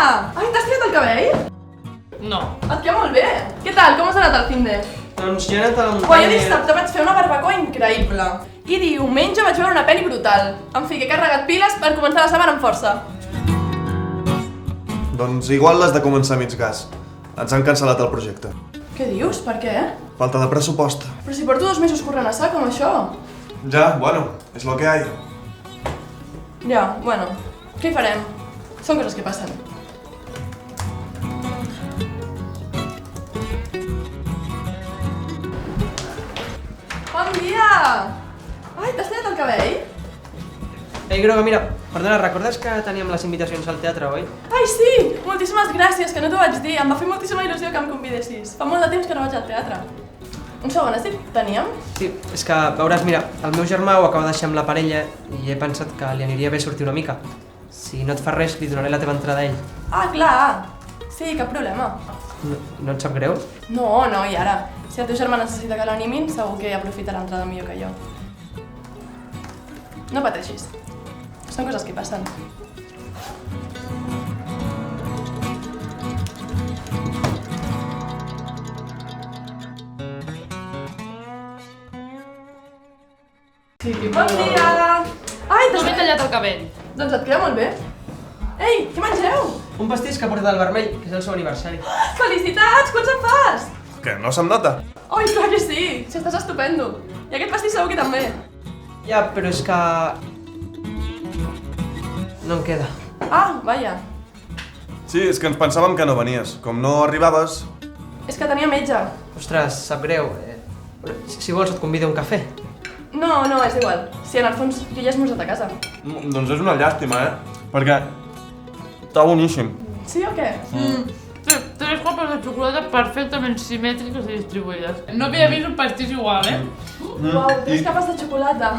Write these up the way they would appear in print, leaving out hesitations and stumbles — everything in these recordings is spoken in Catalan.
Ai, t'has tirat el cabell? No. Et queda molt bé. Què tal? Com has anat al finde? Doncs jo he anat a la Jo muntanya... dissabte vaig fer una barbacoa increïble. I diumenge vaig veure una pel·li brutal. En fi, que he carregat piles per començar la setmana amb força. Doncs igual l'has de començar a mig gas. Ens han cancel·lat el projecte. Què dius? Per què? Falta de pressupost. Però si porto 2 mesos corrent a sac amb això. Ja, bueno, és lo que hay. Ja, bueno, què hi farem? Són coses que passen. Bon dia! Ai, t'has tallat el cabell? Ei, Groga, mira, perdona, recordes que teníem les invitacions al teatre, oi? Ai, sí! Moltíssimes gràcies, que no t'ho vaig dir. Em va fer moltíssima il·lusió que em convidessis. Fa molt de temps que no vaig al teatre. Un segon, has dit teníem? Sí, és que, veuràs, mira, el meu germà ho acaba de deixar amb la parella i he pensat que li aniria bé sortir una mica. Si no et fa res, li donaré la teva entrada a ell. Ah, clar! Sí, cap problema. No et sap greu? No, i ara? Si el teu germà necessita que l'animin, segur que aprofita l'entrada millor que jo. No pateixis. Són coses que passen. Sí, bon dia! Ai, No m'he tallat el cabell. Doncs et queda molt bé. Ei, què mengeu? Un pastís que ha portat el vermell, que és el seu aniversari. Felicitats! Quants en fas? Què, no se'm nota? Oi, clar que sí! Si estàs estupendo. I aquest pastís segur que també. Ja, però és que... no em queda. Ah, vaja. Sí, és que ens pensàvem que no venies. Com no arribaves... És que tenia metge. Ostres, sap greu. Si vols et convido a un cafè. No, és igual. Si en el fons jo ja he esmorzat a casa. Doncs és una llàstima, Perquè... està boníssim. Sí o què? Sí, 3 copes de xocolata perfectament simètriques i distribuïdes. No havia vist un pastís igual, Uau, 3 capes de xocolata.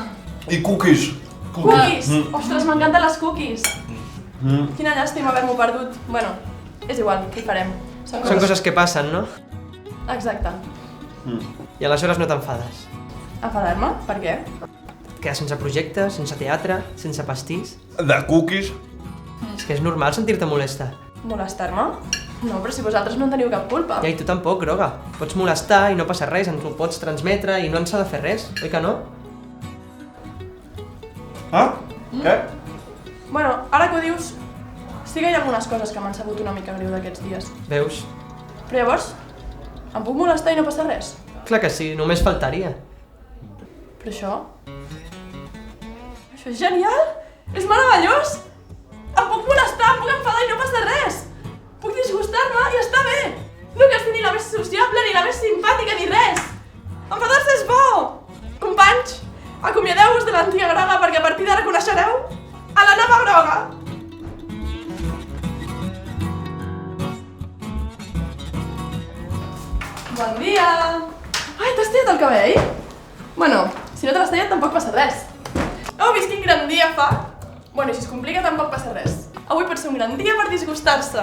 I cookies. Cookies! Ostres, m'encanten les cookies. Quina llàstima haver-m'ho perdut. Bueno, és igual, què hi farem? Són coses que passen, no? Exacte. I aleshores no t'enfades. Enfadar-me? Per què? Et quedes sense projecte, sense teatre, sense pastís. De cookies. És que és normal sentir-te molesta. Molestar-me? No, però si vosaltres no en teniu cap culpa. Ja, i tu tampoc, Groga. Pots molestar i no passa res, ens ho pots transmetre i no ens s'ha de fer res, oi que no? Ah? Què? Bueno, ara que ho dius, sí que hi ha algunes coses que m'han sabut una mica greu d'aquests dies. Veus? Però llavors, em puc molestar i no passa res? Clar que sí, només faltaria. Però això... Això és genial! És meravellós! Em puc molestar, em puc enfadar i no passa res! Puc disgustar-me i està bé! No cal ser ni la més sociable, ni la més simpàtica, ni res! Enfadar-se és bo! Companys, acomiadeu-vos de l'antiga groga perquè a partir d'ara coneixereu a la nova groga! Bon dia! Ai, t'has tallat el cabell? Bueno, si no te l'has tallat tampoc passa res. Heu vist quin gran dia fa? Bueno, i si es complica tampoc passa res. Avui pot ser un gran dia per disgustar-se.